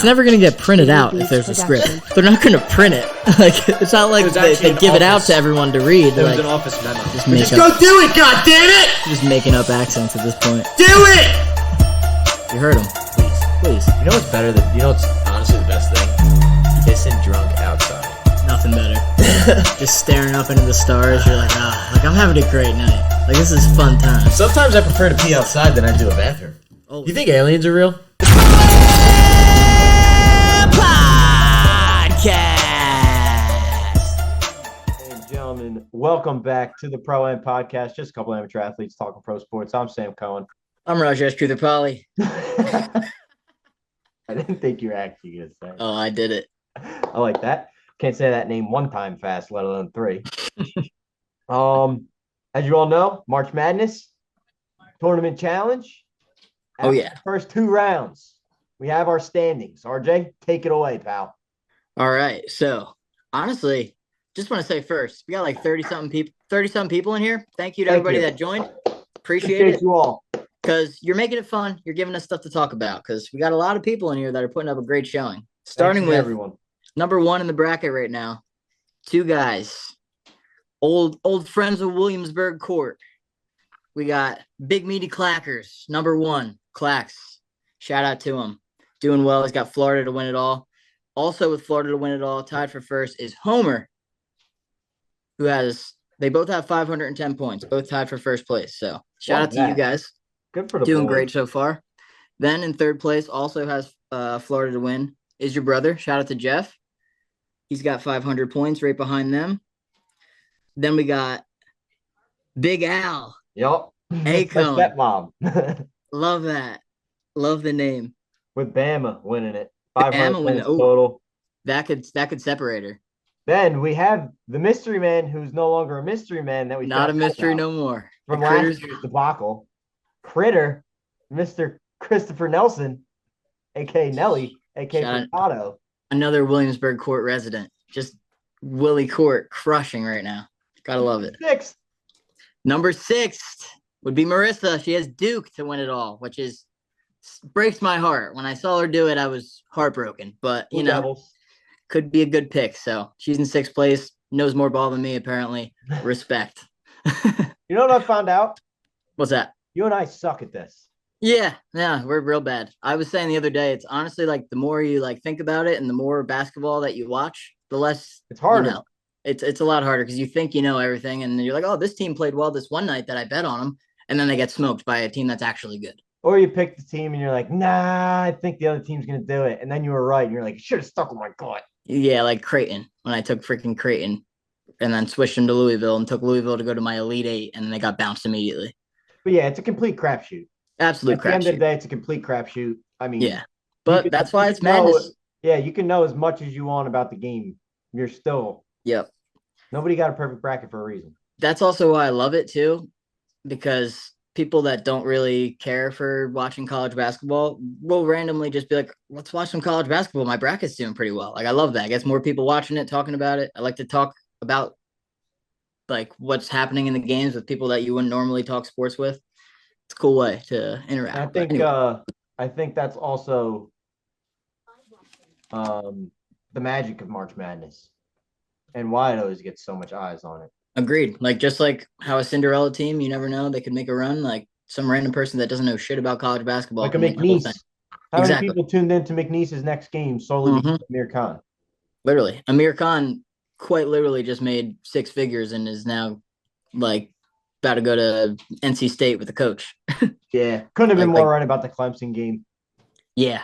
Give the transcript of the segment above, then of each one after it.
it's never gonna get printed out if there's a script. They're not gonna print it. Like it's not like they give it out to everyone to read. It was an office memo. Just go do it, goddammit! Just making up accents at this point. Do it! You heard him. Please. You know what's better than? You know what's honestly the best thing? Pissing drunk outside. Nothing better. Just staring up into the stars. You're like, like I'm having a great night. Like this is fun time. Sometimes I prefer to pee outside than I do a bathroom. Oh. You think aliens are real? Ladies and gentlemen, welcome back to the Pro Am Podcast. Just a couple of amateur athletes talking pro sports. I'm Sam Cohen. I'm Rajesh Kuthapalli. I didn't think you were actually going to say it. Oh, I did it. I like that. Can't say that name one time fast, let alone three. As you all know, March Madness Tournament Challenge. Oh, yeah. After the first two rounds, we have our standings. RJ, take it away, pal. All right. So, honestly, just want to say first, we got like 30-something people in here. Thank you to everybody that joined. Appreciate it. You all. Because you're making it fun. You're giving us stuff to talk about because we got a lot of people in here that are putting up a great showing. Starting with everyone. Number one in the bracket right now. Two guys. Old friends of Williamsburg Court. We got Big Meaty Clackers. Number one, Clacks. Shout out to him. Doing well. He's got Florida to win it all. Also with Florida to win it all, tied for first is Homer, who they both have 510 points, both tied for first place. So shout out to you guys. Good for the Doing boys. great so far. Then in third place, also has Florida to win, is your brother. Shout out to Jeff. He's got 500 points right behind them. Then we got Big Al. Yup. Hey, Cohen. Stepmom. Love that. Love the name. With Bama winning it. 500 Bama points total. That could separate her. Then we have the mystery man, who's no longer a mystery man. That we Not a mystery no more. From The last Critters- year's debacle. Critter, Mr. Christopher Nelson, a.k.a. Nelly, a.k.a. Otto. Another Williamsburg Court resident. Just Willie Court crushing right now. Gotta love it. Sixth. Number 6 would be Marissa. She has Duke to win it all, which breaks my heart. When I saw her do it, I was heartbroken. But, Blue Devils. could be a good pick. So she's in 6th place. Knows more ball than me, apparently. Respect. You know what I found out? What's that? You and I suck at this. Yeah, we're real bad. I was saying the other day, it's honestly like the more you like think about it and the more basketball that you watch, the less It's harder. You know. It's a lot harder because you think you know everything and you're like, oh, this team played well this one night that I bet on them, and then they get smoked by a team that's actually good. Or you pick the team and you're like, nah, I think the other team's going to do it. And then you were right. And you're like, should have stuck with my gut. Yeah, like Creighton, when I took freaking Creighton and then switched them to Louisville and took Louisville to go to my Elite Eight, and then they got bounced immediately. But yeah, it's a complete crapshoot. Absolute At the end of the crapshoot. day, it's a complete crapshoot. I mean, Yeah, but that's why it's madness. You can know as much as you want about the game. You're still, Yep. nobody got a perfect bracket for a reason. That's also why I love it too, because people that don't really care for watching college basketball will randomly just be like, let's watch some college basketball. My bracket's doing pretty well. Like, I love that. I guess more people watching it, talking about it. I like to talk about like what's happening in the games with people that you wouldn't normally talk sports with. It's a cool way to interact. And I think that's also the magic of March Madness and why it always gets so much eyes on it. Agreed. Like, just like how a Cinderella team, you never know, they could make a run. Like some random person that doesn't know shit about college basketball. Like a can make the whole McNeese. thing. How Exactly. many people tuned in to McNeese's next game solely because of Amir Khan? Literally. Amir Khan quite literally just made 6 figures and is now like about to go to NC State with the coach. Yeah. Couldn't have been Like- more right about the Clemson game. Yeah.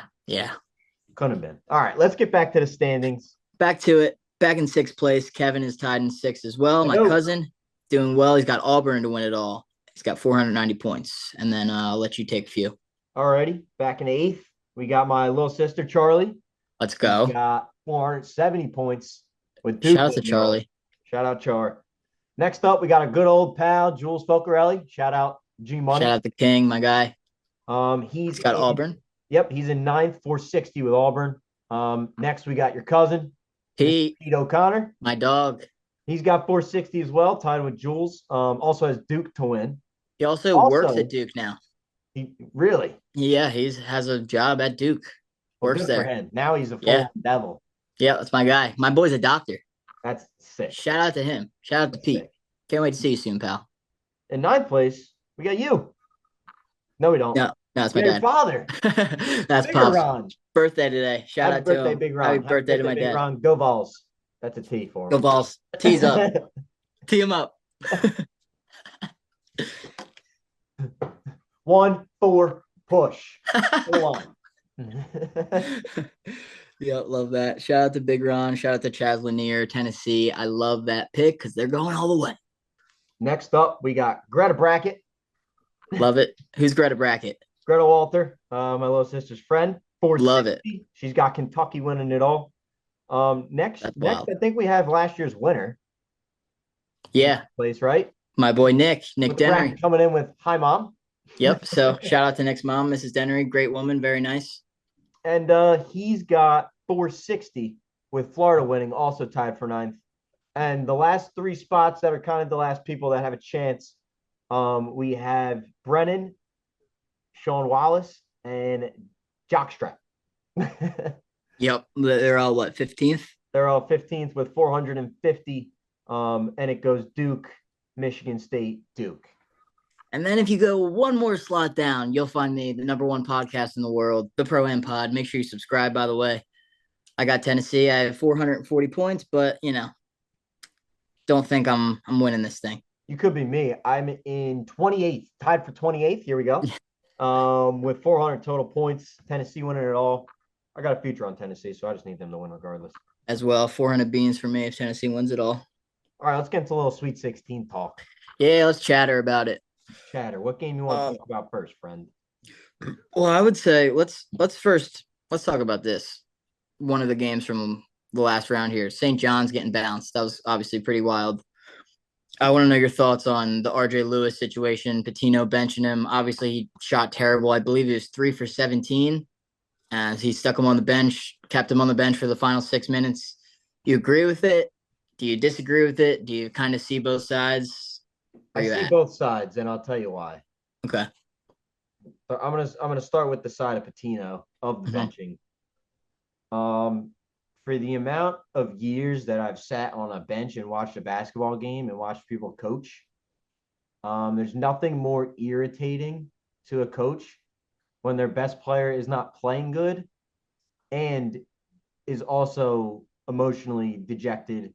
Couldn't have been. All right, let's get back to the standings. Back to it. Back in 6th place. Kevin is tied in 6th as well. My Hello. cousin doing well. He's got Auburn to win it all. He's got 490 points. And then I'll let you take a few. Alrighty, back in 8th, we got my little sister Charlie. Let's go. She got 470 points with Duke. Shout out to Charlie. Shout out Char. Next up, we got a good old pal, Jules Focarelli. Shout out G Money. Shout out to King, my guy. He's Got in- Auburn. Yep, he's in 9th, 460 with Auburn. Next, we got your cousin, Pete, Pete O'Connor. my dog. He's got 460 as well, tied with Jules. Also has Duke to win. He also works at Duke now. He really. Yeah, has a job at Duke. Well, Works good for there. him. Now he's a Yeah. full devil. Yeah, that's my guy. My boy's a doctor. That's sick. Shout out to him. Shout out to That's Pete. sick. Can't wait to see you soon, pal. In ninth place, we got you. No, we don't. No, that's We my got your dad. father, That's Bigger Pops' Ron. birthday today. Shout Happy out to birthday, him. Big Happy Ron. Happy birthday to birthday, my Big dad. Ron. Go Vols. That's a T for Go him. balls. Tease up. Tee him up. 1-4 push. Go on. Yep, love that. Shout out to Big Ron. Shout out to Chaz Lanier, Tennessee. I love that pick because they're going all the way. Next up, we got Greta Brackett. Love it. Who's Greta Brackett? Greta Walter, my little sister's friend. Love it. 460. She's got Kentucky winning it all. Next, That's next, wild. I think we have last year's winner. Yeah, Place, right? my boy Nick With the Dennery. bracket coming in with Hi Mom. Yep. So shout out to Nick's mom, Mrs. Dennery. Great woman. Very nice. And he's got 460 with Florida winning, also tied for ninth. And the last three spots that are kind of the last people that have a chance, we have Brennan, Sean Wallace, and Jockstrap. Yep. They're all what, 15th? They're all 15th with 450. And it goes Duke, Michigan State, Duke. And then if you go one more slot down, you'll find me, the number one podcast in the world, the Pro Am Pod. Make sure you subscribe, by the way. I got Tennessee. I have 440 points, but don't think I'm winning this thing. You could be me. I'm in 28th, tied for 28th. Here we go. With 400 total points. Tennessee winning it all. I got a future on Tennessee, so I just need them to win regardless. As well, 400 beans for me if Tennessee wins it all. All right, let's get into a little Sweet 16 talk. Yeah, let's chatter about it. Chatter. What game you want to talk about first, friend? Well, I would say let's talk about this. One of the games from the last round here. St. John's getting bounced. That was obviously pretty wild. I want to know your thoughts on the RJ Lewis situation. Patino benching him. Obviously, he shot terrible. I believe he was 3 for 17. As he stuck him on the bench, kept him on the bench for the final 6 minutes. Do you agree with it? Do you disagree with it? Do you kind of see both sides? I see both sides, and I'll tell you why. Okay. So I'm gonna start with the side of Patino of the benching. For the amount of years that I've sat on a bench and watched a basketball game and watched people coach, there's nothing more irritating to a coach when their best player is not playing good and is also emotionally dejected.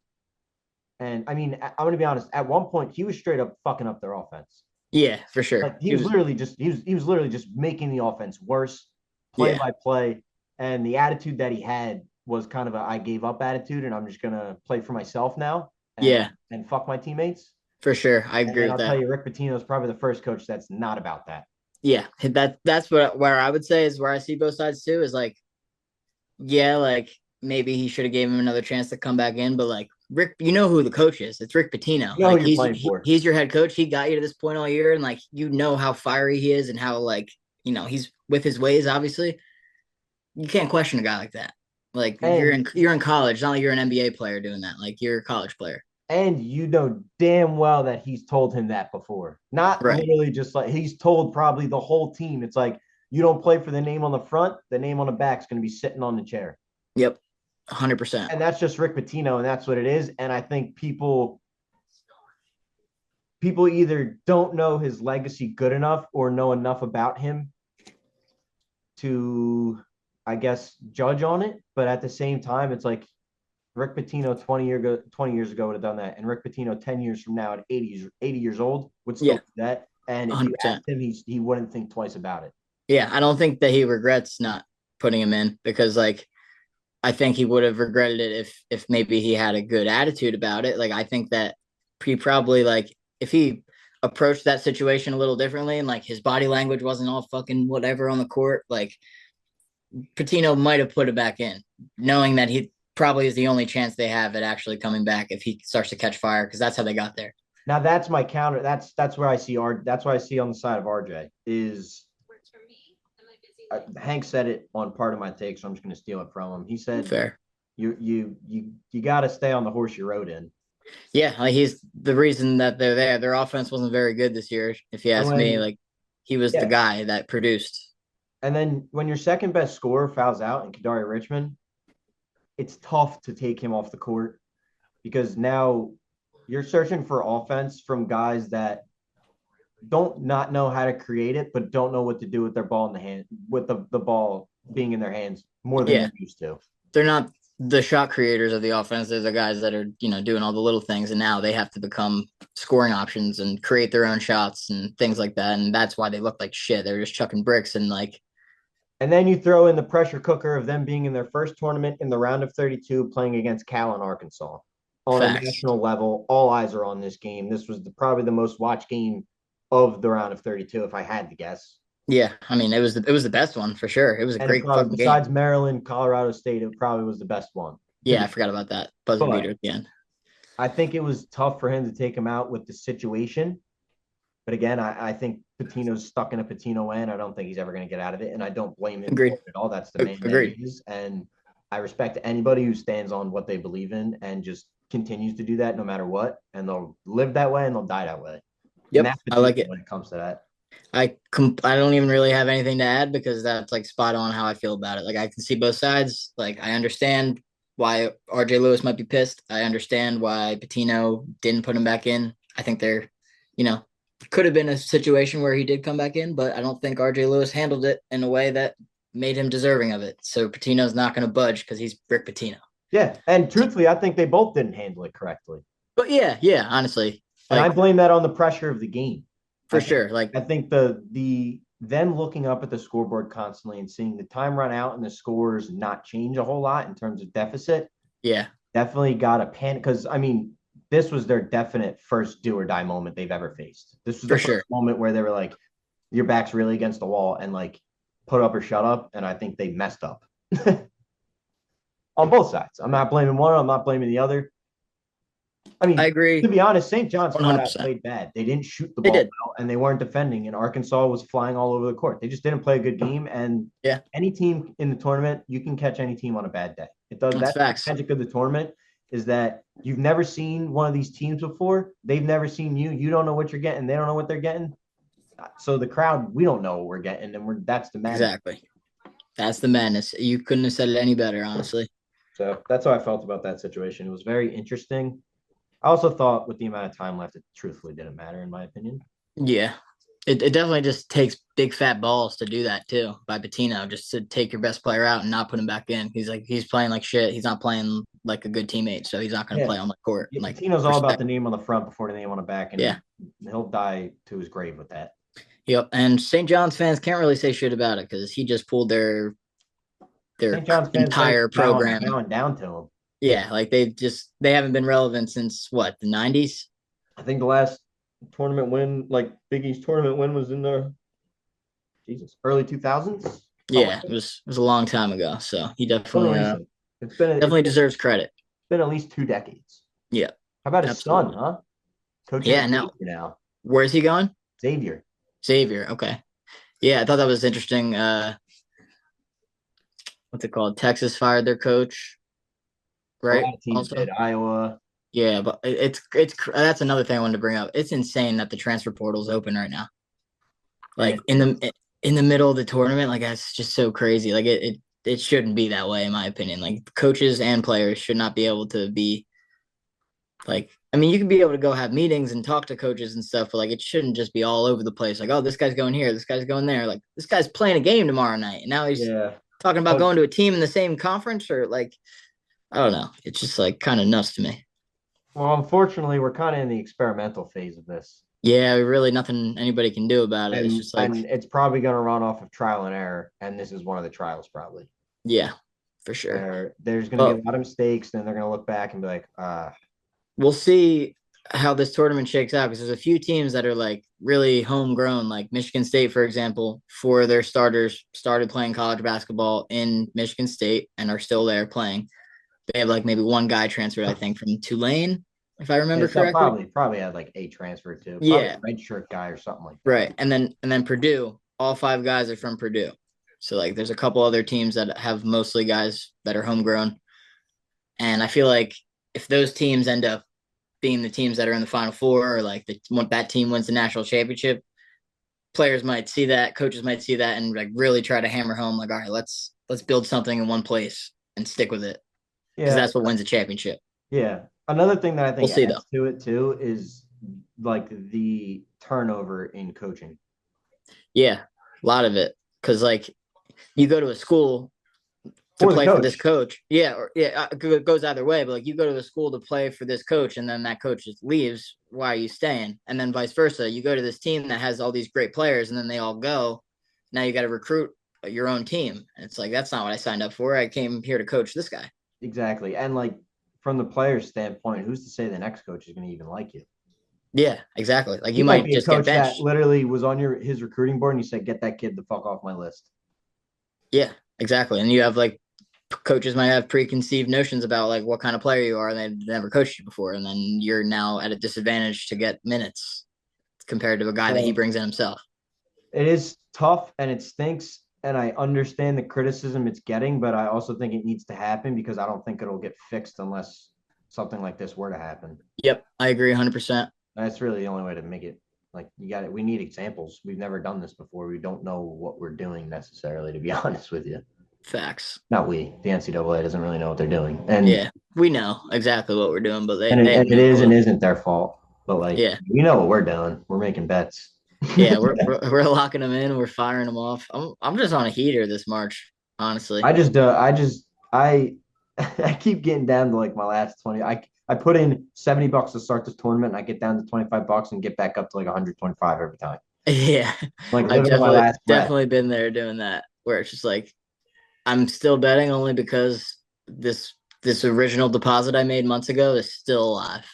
And I mean, I'm going to be honest, at one point he was straight up fucking up their offense. Yeah, for sure. Like he was literally just making the offense worse, play by play. And the attitude that he had was kind of a I gave up attitude and I'm just going to play for myself now. And fuck my teammates. For sure. I agree with I'll that. tell you, Rick Pitino is probably the first coach that's not about that. Yeah, that's where I would say is where I see both sides too, is like, yeah, like maybe he should have gave him another chance to come back in, but like Rick, you know who the coach is. It's Rick Pitino. You know like who you're playing for. He's your head coach. He got you to this point all year, and like you know how fiery he is and how like he's with his ways. Obviously, you can't question a guy like that. Like you're in college. It's not like you're an NBA player doing that. Like you're a college player. And you know damn well that he's told him that before. Not literally just like he's told probably the whole team. It's like you don't play for the name on the front, the name on the back is going to be sitting on the chair. Yep. 100%. And that's just Rick Pitino, and that's what it is. And I think people either don't know his legacy good enough or know enough about him to, I guess, judge on it. But at the same time, it's like Rick Pitino 20 years ago would have done that. And Rick Pitino 10 years from now at 80 years old would still do that. And if 100%. You asked him, he wouldn't think twice about it. Yeah, I don't think that he regrets not putting him in because, like, I think he would have regretted it if maybe he had a good attitude about it. Like, I think that he probably, like, if he approached that situation a little differently and, like, his body language wasn't all fucking whatever on the court, like, Patino might have put it back in, knowing that he probably is the only chance they have at actually coming back if he starts to catch fire, because that's how they got there. Now, that's my counter. That's where I see that's what I see on the side of RJ is Hank said it on part of my take, so I'm just going to steal it from him. He said, "Fair, you got to stay on the horse you rode in." Yeah, like he's the reason that they're there. Their offense wasn't very good this year, if you ask me. Like he was the guy that produced. And then when your second best scorer fouls out in Kadari Richmond, it's tough to take him off the court because now you're searching for offense from guys that don't not know how to create it, but don't know what to do with their ball in the hand, with the ball being in their hands more than Yeah, they're used to. they're not the shot creators of the offense. They're the guys that are, doing all the little things, and now they have to become scoring options and create their own shots and things like that. And that's why they look like shit. They're just chucking bricks and like And then you throw in the pressure cooker of them being in their first tournament in the round of 32 playing against Cal and Arkansas. On a facts. national level, all eyes are on this game. This was probably the most watched game of the round of 32, if I had to guess. Yeah, I mean it was the best one for sure. It was a And it great probably, fucking game. besides Maryland, Colorado State, it probably was the best one. Yeah, I forgot about that buzzer beater But at the end. I think it was tough for him to take him out with the situation. But again, I think Patino's stuck in a Patino end. I don't think he's ever going to get out of it. And I don't blame him Agreed. for it at all. That's the man that Agreed. he is. And I respect anybody who stands on what they believe in and just continues to do that no matter what. And they'll live that way and they'll die that way. And Yep, that's I like Patino it. when it comes to that. I don't even really have anything to add because that's like spot on how I feel about it. Like I can see both sides. Like I understand why RJ Lewis might be pissed. I understand why Patino didn't put him back in. I think there, you know, could have been a situation where he did come back in, but I don't think RJ Lewis handled it in a way that made him deserving of it. So Patino's not going to budge because he's Rick Patino. Yeah. And truthfully, I think they both didn't handle it correctly. But yeah, honestly, And I like blame that on the pressure of the game. for I think sure. Like I think the them looking up at the scoreboard constantly and seeing the time run out and the scores not change a whole lot in terms of deficit yeah, definitely got a panic because I mean this was their definite first do or die moment they've ever faced. This was the for first sure. moment where they were like, your back's really against the wall and like put up or shut up. And I think they messed up on both sides. I'm not blaming one, I'm not blaming the other. I I mean, to agree be honest, St. John's flat out 100%. played bad. They didn't shoot the They ball did. well, and they weren't defending. And Arkansas was flying all over the court. They just didn't play a good game. And Yeah, any team in the tournament, you can catch any team on a bad day. It does. that's That's the facts. magic of the tournament is that you've never seen one of these teams before. They've never seen you. You don't know what you're getting. They don't know what they're getting. So the crowd, we don't know what we're getting, and that's the magic. Exactly. That's the madness. You couldn't have said it any better, honestly. So that's how I felt about that situation. It was very interesting. I also thought with the amount of time left, it truthfully didn't matter, in my opinion. Yeah. It definitely just takes big fat balls to do that too by Patino, just to take your best player out and not put him back in. He's playing like shit. He's not playing like a good teammate, so he's not going to Yeah. play on the court. Yeah, Like Patino's all about respect. the name on the front before the name on the back, and Yeah. he'll die to his grave with that. Yep. And St. John's fans can't really say shit about it because he just pulled their St. John's fans entire program. bowing down to him. Yeah, like they haven't been relevant since what, the 90s? I think the last tournament win, like Big East tournament win, was in the early 2000s. Yeah, it was a long time ago. So he definitely It's been definitely deserves credit. at least 2 decades. Yeah, How about his absolutely. son, huh? Coaching Yeah, no. now. Where's he going? Xavier. Xavier. Okay. Yeah, I thought that was interesting. What's it called? Texas fired their coach, A right? lot of teams Also, did. Iowa. yeah, but it's that's another thing I wanted to bring up. It's insane that the transfer portal is open right now. Like in the middle of the tournament, like that's just so crazy. Like it shouldn't be that way, in my opinion. Like coaches and players should not be able to be like. I mean, you can be able to go have meetings and talk to coaches and stuff, but like it shouldn't just be all over the place. Like, oh, this guy's going here, this guy's going there. Like this guy's playing a game tomorrow night, and now he's Yeah. talking about going to a team in the same conference, or like I don't know. It's just like kind of nuts to me. Well, unfortunately, we're kind of in the experimental phase of this. Yeah, really nothing anybody can do about it. And, It's just like, and it's probably going to run off of trial and error. And this is one of the trials, probably. yeah, for sure. There's going to be a lot of mistakes. Then they're going to look back and be like, we'll see how this tournament shakes out because there's a few teams that are like really homegrown, like Michigan State, for example, for their starters started playing college basketball in Michigan State and are still there playing. They have like maybe one guy transferred, I think, from Tulane, if I remember correctly. Probably had like a transfer too. Probably Yeah. a red shirt guy or something like that. Right. And then Purdue, all five guys are from Purdue. So like there's a couple other teams that have mostly guys that are homegrown. And I feel like if those teams end up being the teams that are in the Final Four or like that team wins the national championship, players might see that, coaches might see that, and like really try to hammer home, like, all right, let's build something in one place and stick with it because Yeah, that's what wins a championship. yeah. Another thing that I We'll think see though. adds to it too is like the turnover in coaching. Yeah, a lot of it because like you go to a school to For the play for this coach. coach. Yeah, or yeah, it goes either way. But like you go to a school to play for this coach, and then that coach just leaves. Why are you staying? And then vice versa. You go to this team that has all these great players, and then they all go. Now you got to recruit your own team. It's like that's not what I signed up for. I came here to coach this guy. Exactly. And like from the player's standpoint, who's to say the next coach is going to even like you? Yeah, exactly. Like He you might might be a just get coach that benched. literally was on his recruiting board and you said, get that kid the fuck off my list. Yeah, exactly. And you have like coaches might have preconceived notions about like what kind of player you are, and they've never coached you before, and then you're now at a disadvantage to get minutes compared to a guy that he So brings in himself. it is tough and it stinks. And I understand the criticism it's getting, but I also think it needs to happen because I don't think it'll get fixed unless something like this were to happen. Yep, I agree 100%. That's really the only way to make it. Like you got it. We need examples. We've never done this before. We don't know what we're doing necessarily, to be honest with you. Facts. Not we. The NCAA doesn't really know what they're doing, and Yeah, we know exactly what we're doing, but they, and it, they have and it no is and clue. isn't their fault. But like Yeah, we know what we're doing. We're making bets. yeah, we're locking them in. We're firing them off. I'm just on a heater this March, honestly. I I keep getting down to like my last 20. I put in $70 to start this tournament and I get down to $25 and get back up to like 125 every time. Yeah, Like I've living on my last breath. definitely been there doing that, where it's just like I'm still betting only because this original deposit I made months ago is still alive.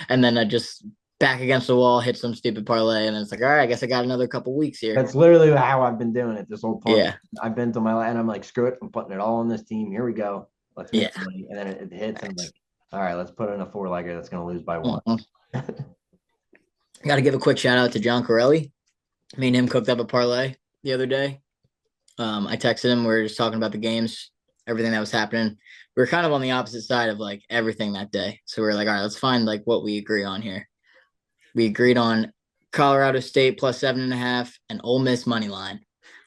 And then I just back against the wall, hit some stupid parlay, and then it's like, all right, I guess I got another couple weeks here. That's literally how I've been doing it this whole tournament. Yeah, I've been to my and I'm like, screw it, I'm putting it all on this team. Here we go. Let's yeah. make money. And then it hits and I'm like, all right, let's put in a four-legger that's gonna lose by one. Mhm. Got to give a quick shout out to John Corelli. Me and him cooked up a parlay the other day. I texted him. We were just talking about the games, everything that was happening. We were kind of on the opposite side of like everything that day. So we were like, all right, let's find like what we agree on here. We agreed on Colorado State plus 7.5 and Ole Miss money line.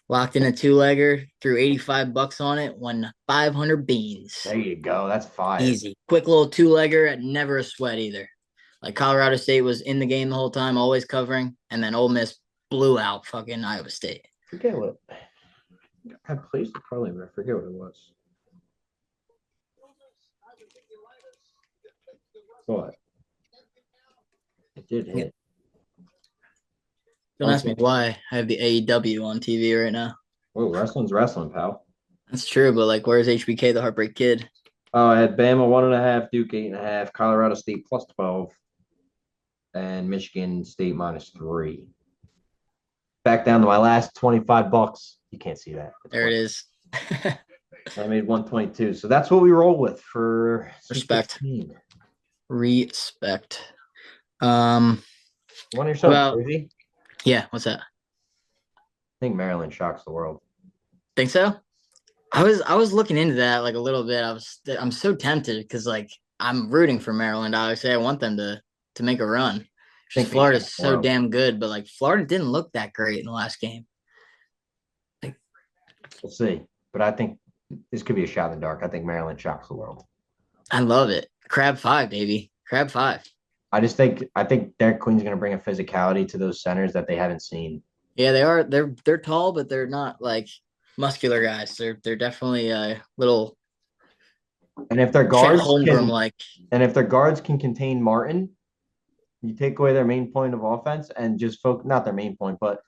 Locked in a two-legger, threw $85 on it, won 500 beans. There you go. That's fire. Easy. Quick little two-legger, never a sweat either. Like Colorado State was in the game the whole time, always covering, and then Ole Miss blew out fucking Iowa State. Forget what I placed it probably, but I forget what it was. What? It did hit. Don't ask me why I have the AEW on TV right now. Oh, wrestling's wrestling, pal. That's true, but like, where's HBK, the Heartbreak Kid? Oh, I had Bama 1.5, Duke 8.5, Colorado State plus 12, and Michigan State -3. Back down to my last $25. You can't see that. There it is. I made 122. So that's what we roll with for Respect. 16. Respect. One of your son's crazy? Yeah, what's that? I think Maryland shocks the world. Think so? I was looking into that like a little bit. I'm so tempted because like I'm rooting for Maryland. Obviously, I want them to make a run. Think Florida's so damn good, but like Florida didn't look that great in the last game. Like, we'll see. But I think this could be a shot in the dark. I think Maryland shocks the world. I love it. Crab 5, baby. Crab 5. I think Derek Queen's going to bring a physicality to those centers that they haven't seen. Yeah, they are. They're tall, but they're not like muscular guys. They're definitely a little. And if their guards if their guards can contain Martin, you take away their main point of offense and just focus. Not their main point, but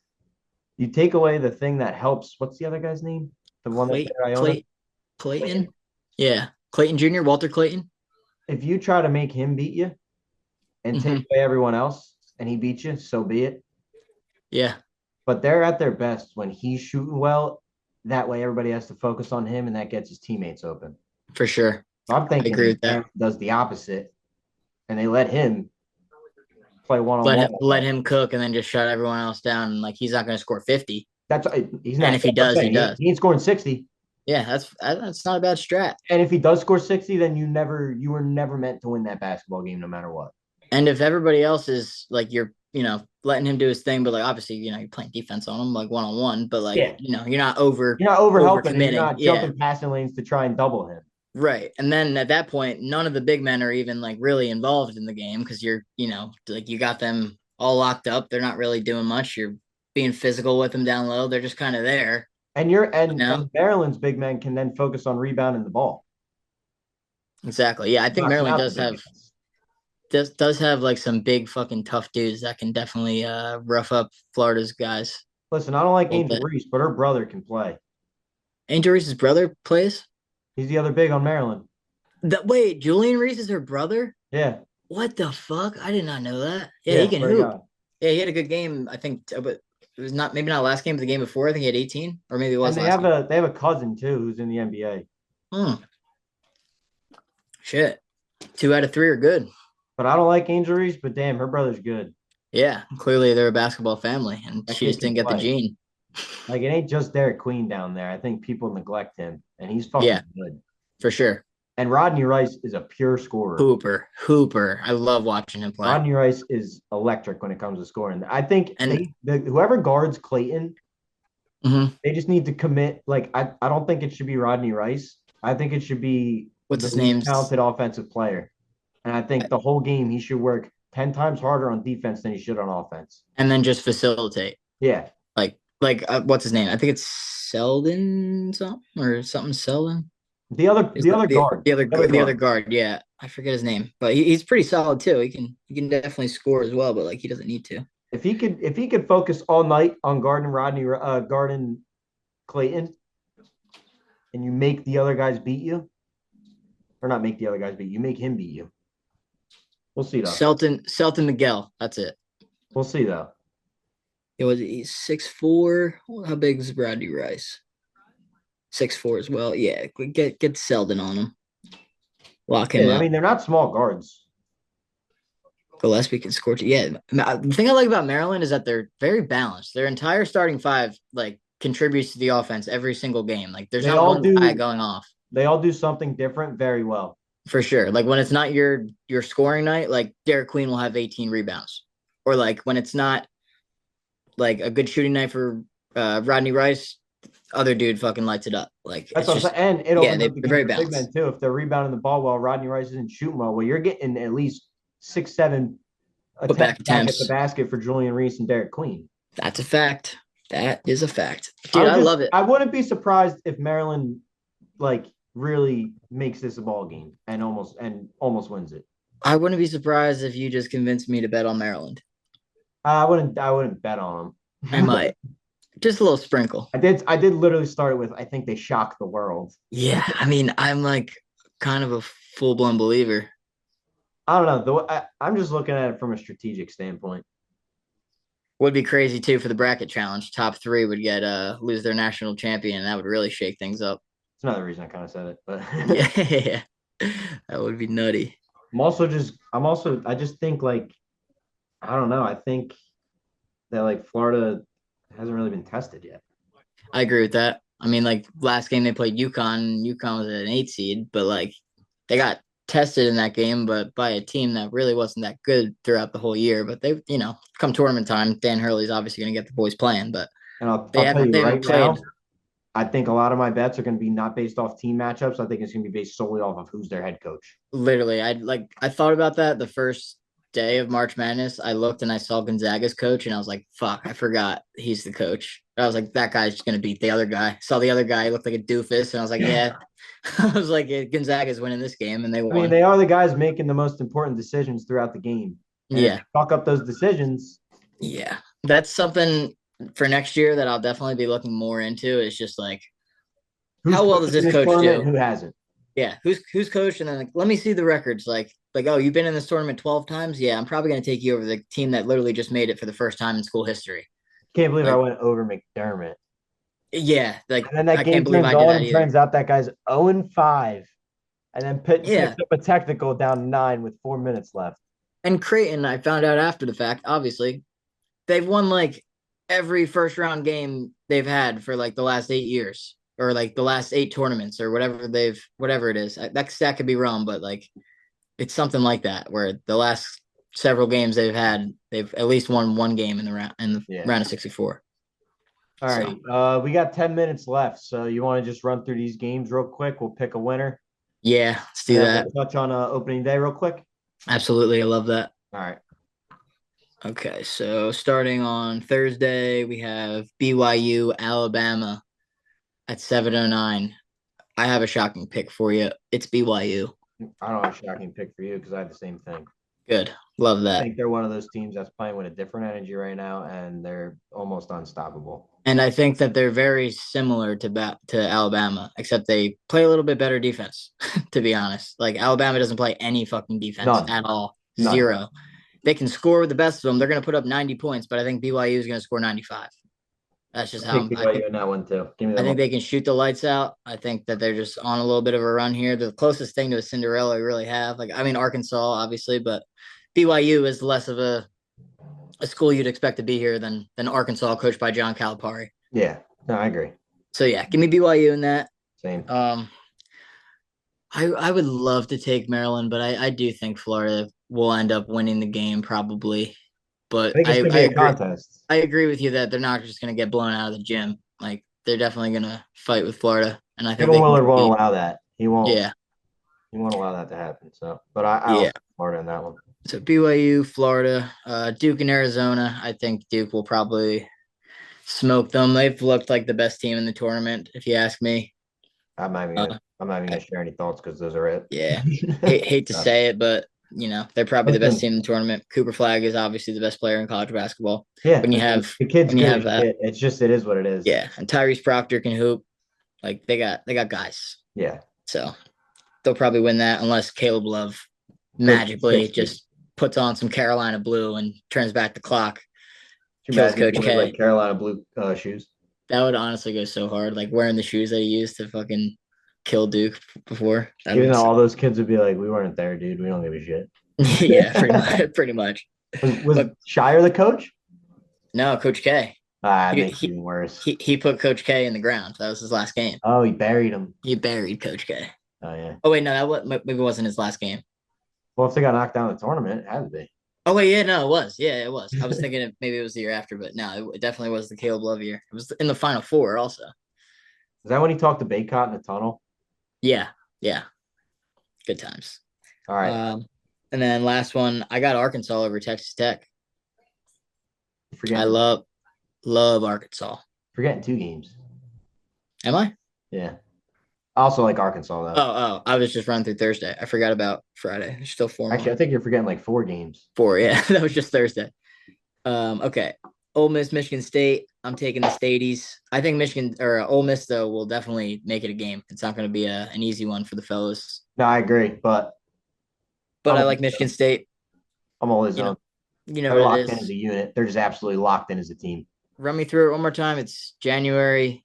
you take away the thing that helps. What's the other guy's name? The one that Clayton. Yeah, Clayton Jr. Walter Clayton. If you try to make him beat you and take away everyone else, and he beats you, so be it. Yeah. But they're at their best when he's shooting well. That way, everybody has to focus on him, and that gets his teammates open. For sure. I'm thinking I agree with that. Does the opposite, and they let him play one-on-one. Let him cook, and then just shut everyone else down. And like he's not going to score 50. He's not. And if he does, he does. He ain't scoring 60. Yeah, that's not a bad strat. And if he does score 60, then you were never meant to win that basketball game, no matter what. And if everybody else is like you're letting him do his thing, but like obviously, you're playing defense on him like one on one, but like, Yeah. you're not over You're not over over helping him. You're committing. not Yeah. jumping passing lanes to try and double him. Right. And then at that point, none of the big men are even like really involved in the game because like you got them all locked up. They're not really doing much. You're being physical with them down low. They're just kind of there, And you're you know? and Maryland's big men can then focus on rebounding the ball, Exactly. Yeah, I think knocking Maryland out the does big have guys. does have like some big fucking tough dudes that can definitely rough up Florida's guys Listen, I don't like a little Angel bit. Reese, but her brother can play. Angel Reese's brother plays? He's the other big on Maryland. Wait, Julian Reese is her brother? Yeah, What the fuck? I did not know that. Yeah, he yeah, can swear to hoop. God. Yeah, he had a good game, I think, but it was not maybe not last game, but the game before. I think he had 18, or maybe it And was last game. they have a cousin too who's in the NBA. Hmm. Shit. 2 out of 3 are good. But I don't like Angel Reese, but damn, her brother's good. Yeah, clearly they're a basketball family, and That she kid just can didn't get the play. gene. Like it ain't just Derek Queen down there. I think people neglect him, and he's Yeah, fucking good. for sure. And Rodney Rice is a pure scorer. Hooper. I love watching him play. Rodney Rice is electric when it comes to scoring. I think And whoever guards Clayton, mhm, they just need to commit. Like I don't think it should be Rodney Rice. I think it should be what's the his least name? talented offensive player. And I think the whole game he should work 10 times harder on defense than he should on offense. And then just facilitate. Yeah. What's his name? I think it's Selden something or something Selden. Is The other guard. the other guard? Yeah, I forget his name, but he's pretty solid too. He can definitely score as well, but like he doesn't need to. If he could focus all night on guarding Clayton, and you make the other guys beat you, or not make the other guys beat you, make him beat you. We'll see though. Selton Miguel. That's it. We'll see though. He's 6'4". How big is Bradley Rice? 6'4" as well. Yeah, get Selden on him. Lock him Yeah, I up. mean they're not small guards. Gillespie can score too. Yeah, the thing I like about Maryland is that they're very balanced. Their entire starting five like contributes to the offense every single game. Like there's They not all one guy do going off they all do something different very well. for sure. Like when it's not your scoring night, like Derek Queen will have 18 rebounds, or like when it's not like a good shooting night for Rodney Rice, other dude fucking lights it up. Like That's it's what I'm just saying. And it yeah, opens up the they're game very for big balanced. men too. If they're rebounding the ball while Rodney Rice isn't shooting well, you're getting at least 6, 7 Put back attempts back at the attempts. basket for Julian Reese and Derek Queen. That's a fact. That is a fact, dude. I love it. I wouldn't be surprised if Maryland like really makes this a ball game and almost wins it. I wouldn't be surprised if you just convinced me to bet on Maryland. I wouldn't bet on I them. might. Just a little sprinkle. I did literally start it with I think they shock the world. Yeah, I mean, I'm like kind of a full blown believer. I don't know. I'm just looking at it from a strategic standpoint. Would be crazy too for the bracket challenge. Top 3 would get lose their national champion, and that would really shake things up. It's another reason I kind of said it, but Yeah, that would be nutty. I just think like I don't know. I think that like Florida hasn't really been tested yet. I agree with that. I mean, like last game they played UConn. UConn was an 8 seed, but like they got tested in that game, but by a team that really wasn't that good throughout the whole year. But they, come tournament time, Dan Hurley's obviously going to get the boys playing, but And I'll they tell haven't you right played. now, I think a lot of my bets are going to be not based off team matchups. I think it's going to be based solely off of who's their head coach. Literally, I thought about that the first day of March Madness. I looked and I saw Gonzaga's coach, and I was like, "Fuck, I forgot he's the coach." I was like, "That guy's just gonna beat the other guy." Saw the other guy, he looked like a doofus, and I was like, "Yeah." I was like, yeah, "Gonzaga's winning this game," and they won. I mean, they are the guys making the most important decisions throughout the game. And Yeah, if you fuck up those decisions. yeah, that's something for next year that I'll definitely be looking more into. Is just like, how well does this coach do? Who hasn't? Yeah, who's coached, and then like, let me see the records. Like, oh, you've been in this tournament 12 times. Yeah, I'm probably gonna take you over the team that literally just made it for the first time in school history. Can't believe I Like, went over McDermott. yeah, like And then that I game can't believe turns I did on that and either. turns out that guy's 0-5. And then Yeah, picks up a technical down 9 with 4 minutes left. and Creighton, I found out after the fact. Obviously, they've won like every first round game they've had for like the last 8 years, or like the last 8 tournaments, or whatever it is. That stat could be wrong, but like it's something like that, where the last several games they've at least won one game in the Yeah. round of 64. All So right. We got 10 minutes left. So you want to just run through these games real quick? We'll pick a winner. yeah, let's And do then that. we'll touch on opening day real quick. Absolutely, I love that. All right. Okay, so starting on Thursday, we have BYU Alabama at 7:09. I have a shocking pick for you. It's BYU. I don't have a shocking pick for you because I have the same thing. Good. Love I that. think they're one of those teams that's playing with a different energy right now, and they're almost unstoppable. And I think that they're very similar to Alabama, except they play a little bit better defense, to be honest. Like Alabama doesn't play any fucking defense None. at all. None. Zero. They can score with the best of them. They're going to put up 90 points, but I think BYU is going to score 95. That's just I think how I think. BYU in that one too. Give me I the think money. they can shoot the lights out. I think that they're just on a little bit of a run here. The closest thing to a Cinderella we really have. Like, I mean, Arkansas, obviously, but BYU is less of a school you'd expect to be here than Arkansas, coached by John Calipari. Yeah. No, I agree. So yeah, give me BYU in that. Same. I would love to take Maryland, but I do think Florida will end up winning the game probably. I But think it's I gonna I be a agree. contest. I agree with you that they're not just going to get blown out of the gym. Like they're definitely going to fight with Florida, and I think Kevin they can Willard won't compete. allow that. He won't. Yeah, He won't allow that to happen. So, but I yeah. also Florida in that one. So BYU, Florida, Duke, and Arizona. I think Duke will probably smoke them. They've looked like the best team in the tournament, if you ask me. I'm not even Uh, gonna. I'm not even gonna share any thoughts because those are it. yeah, hate to So, say it, but they're probably the best listen, team in the tournament. Cooper Flag is obviously the best player in college basketball. yeah, When you I mean, have the kid's when you good have as shit. It's just it is what it is. yeah, and Tyrese Proctor can hoop. Like they got guys, Yeah. so they'll probably win that unless Caleb Love Goes magically 60. just puts on some Carolina blue and turns back the clock, Can you kills imagine if Coach he wears K. like Carolina blue shoes? That would honestly go so hard. Like wearing the shoes that he used to fucking kill Duke before. That Even would though all those kids would be like, "We weren't there, dude. We don't give a shit." yeah, pretty much, pretty much. Was But Shire the coach? no, Coach K. Ah, it He, makes it he even worse. he put Coach K in the ground. That was his last game. Oh, he buried him. He buried Coach K. Oh yeah. Oh wait, no, maybe it wasn't his last game. Well, if they got knocked down in the tournament, it had to be. Oh wait, yeah, no, it was. Yeah, it was. I was thinking maybe it was the year after, but no, it definitely was the Caleb Love year. It was in the Final Four also. Is that when he talked to Baycott in the tunnel? Yeah, yeah, good times. All right. And then last one, I got Arkansas over Texas Tech. I Forgetting, love Arkansas. forgetting two games. Am I? Yeah. I also like Arkansas though. Oh, I was just running through Thursday. I forgot about Friday. There's still four Actually, I more. think you're forgetting like four games. Four, yeah. That was just Thursday. Okay. Ole Miss, Michigan State. I'm taking the Staties. I think Michigan or Ole Miss though will definitely make it a game. It's not going to be an easy one for the fellas. No, I agree, but But I'm I like Michigan State. I'm always You know, on. you know They're what it locked in as is. a unit. They're just absolutely locked in as a team. Run me through it one more time. It's January,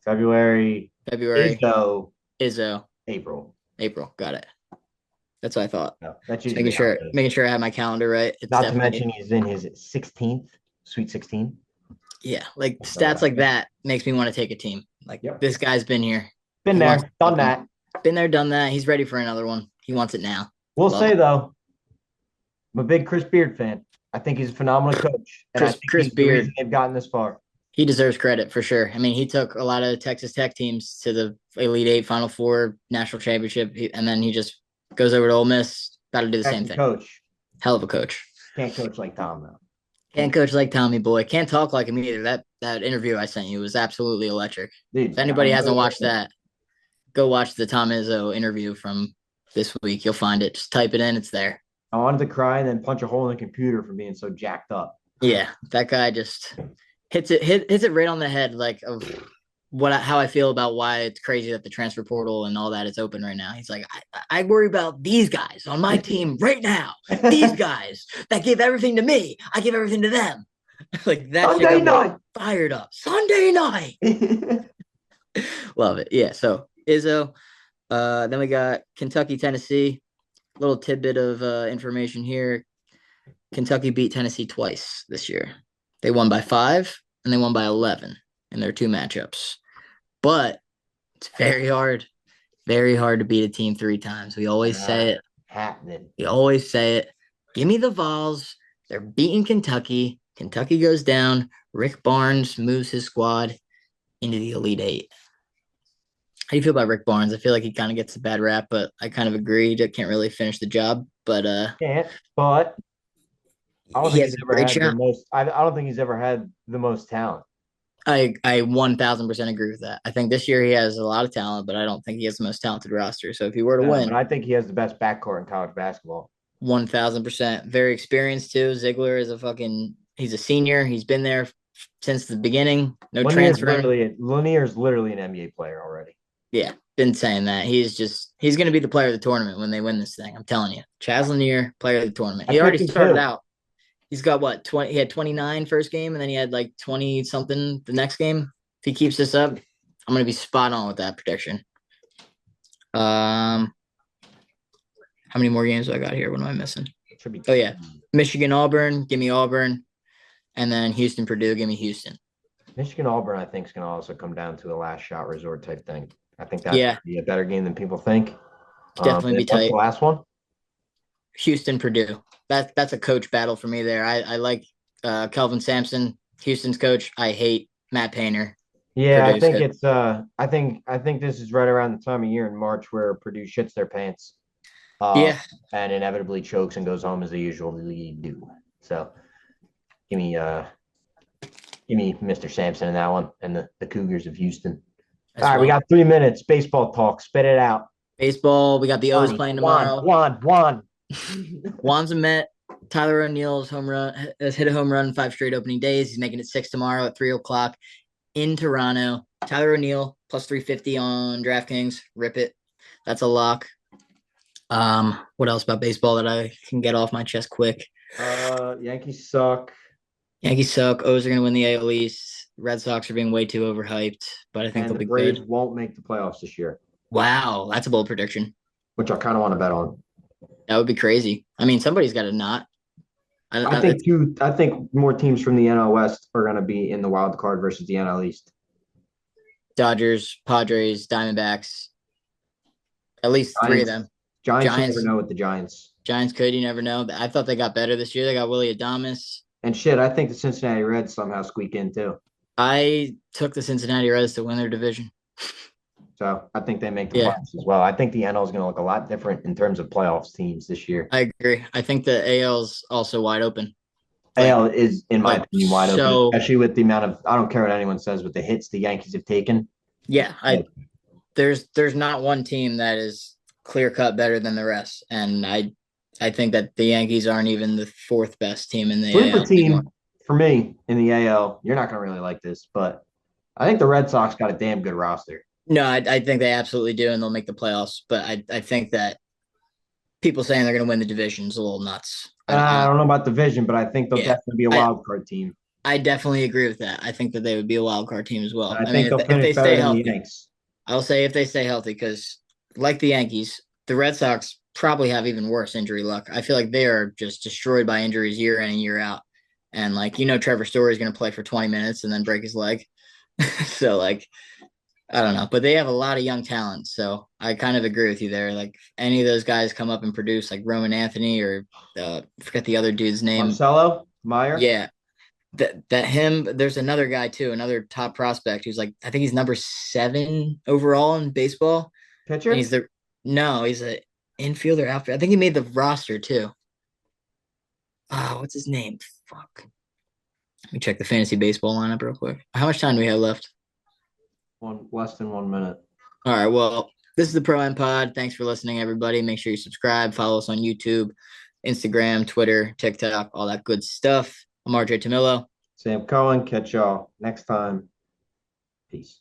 February is February, though Izzo, April. April. Got it. That's what I thought. No, that's Just usually how it is. making sure I have my calendar right. It's Not to definitely mention he's in his 16th, Sweet 16. yeah, like stats like that makes me want to take a team. Like Yep. this guy's been here. Been He wants there, done that. Been there, done that. He's ready for another one. He wants it now. We'll Love say it. though, I'm a big Chris Beard fan. I think he's a phenomenal coach, and I think Chris he's the reason Beard, they've gotten this far. he deserves credit for sure. I mean, he took a lot of Texas Tech teams to the Elite Eight, Final Four, national championship, and then he just goes over to Ole Miss. Got to do the same Excellent thing. coach. Hell of a coach. Can't coach like Tom though. Can't coach like Tommy Boy. Can't talk like him either. That interview I sent you was absolutely electric. Dude, If anybody hasn't watched that, go watch the Tom Izzo interview from this week. You'll find it. Just type it in. It's there. I wanted to cry and then punch a hole in the computer for being so jacked up. Yeah, that guy just hits it right on the head, like of how I feel about why it's crazy that the transfer portal and all that is open right now. He's like, I worry about these guys on my team right now. These guys that give everything to me, I give everything to them. Like that Sunday shit got me night. fired up. Sunday night. Love it. Yeah. So Izzo. Then we got Kentucky, Tennessee. Little tidbit of information here. Kentucky beat Tennessee twice this year. They won by 5 and they won by 11 in their two matchups. But it's very hard to beat a team 3 times. We always say it. Happening. We always say it. Give me the Vols. They're beating Kentucky. Kentucky goes down. Rick Barnes moves his squad into the Elite Eight. How do you feel about Rick Barnes? I feel like he kind of gets a bad rap, but I kind of agree. He can't really finish the job, but Can't, but I don't he think has he's a ever great had the shot. most. I don't think he's ever had the most talent. I 1000% agree with that. I think this year he has a lot of talent, but I don't think he has the most talented roster. So if he were to No, but win, I think he has the best backcourt in college basketball. 1000%, very experienced too. Ziegler is a fucking he's a senior. He's been there since the beginning. No transferring. Lanier's literally an NBA player already. Yeah, been saying that. He's going to be the player of the tournament when they win this thing. I'm telling you. Chaz Lanier, player of the tournament. I He already picked him started too. out. He's got what, 20 he had 29 first game and then he had like 20 something the next game. If he keeps this up, I'm going to be spot on with that prediction. Um how many more games do I got here? What am I missing? Should be Oh yeah. Michigan Auburn, give me Auburn, and then Houston Purdue, give me Houston. Michigan Auburn. I think is going to also come down to a last shot resort type thing. I think that's going Yeah, to be a better game than people think. definitely And be what's the tight. last one? Houston Purdue. That's a coach battle for me there. I like Kelvin Sampson, Houston's coach. I hate Matt Painter, Yeah, I Purdue's think coach. it's I think this is right around the time of year in March where Purdue shits their pants, uh, Yeah, and inevitably chokes and goes home as they usually do. So give me uh give me Mr. Sampson in that one and the Cougars of Houston. All as right, we well. got 3 minutes. Baseball talk. Spit it out. Baseball, we got the O's Juan, playing Juan, tomorrow. Juan, Juan. Wanza Met, Tyler O'Neill's home run has hit a home run 5 straight opening days. He's making it 6 tomorrow at 3 o'clock in Toronto. Tyler O'Neill plus 350 on DraftKings. Rip it. That's a lock. What else about baseball that I can get off my chest quick? Yankees suck, Yankees suck. O's are going to win the AL East. Red Sox are being way too overhyped, but I think and they'll the be Braves good. won't make the playoffs this year, Wow, that's a bold prediction. which I kind of want to bet on. That would be crazy. I mean, somebody's got to not. It's I think more teams from the NL West are going to be in the wild card versus the NL East. Dodgers, Padres, Diamondbacks. At least three of Giants, them. Giants, you never Giants, know with the Giants. Giants could. You never know. I thought they got better this year. They got Willie Adames. And shit, I think the Cincinnati Reds somehow squeak in too. I took the Cincinnati Reds to win their division. So I think they make the Yeah, playoffs as well. I think the NL is going to look a lot different in terms of playoffs teams this year. I agree. I think the AL's also wide open. AL Like, is, in my like opinion, wide open, so. especially with the amount of, I don't care what anyone says, with the hits the Yankees have taken. Yeah, Like, there's not one team that is clear cut better than the rest, and I think that the Yankees aren't even the fourth best team in the sleeper AL anymore. team for me in the AL, you're not going to really like this, but I think the Red Sox got a damn good roster. No, I think they absolutely do, and they'll make the playoffs. But I think that people saying they're going to win the division is a little nuts. I don't know about division, but I think they'll Yeah, definitely be a I wild card team. I definitely agree with that. I think that they would be a wild card team as well. And I I mean, think they'll if finish they better stay than the healthy, Yanks. I'll say if they stay healthy, because like the Yankees, the Red Sox probably have even worse injury luck. I feel like they are just destroyed by injuries year in and year out. And like Trevor Story is going to play for 20 minutes and then break his leg. So like I don't know, but they have a lot of young talent. So I kind of agree with you there. Like any of those guys come up and produce, like Roman Anthony or forget the other dude's name. Marcelo Meyer, Yeah, that him. There's another guy too, another top prospect who's like I think he's number 7 overall in baseball, and pitcher. he's a infielder outfielder. I think he made the roster too. What's his name? Fuck. Let me check the fantasy baseball lineup real quick. How much time do we have left? One less than 1 minute. All right. Well, this is the Pro Am Pod. Thanks for listening, everybody. Make sure you subscribe, follow us on YouTube, Instagram, Twitter, TikTok, all that good stuff. I'm RJ Tamillo. Sam Cohen, catch y'all next time. Peace.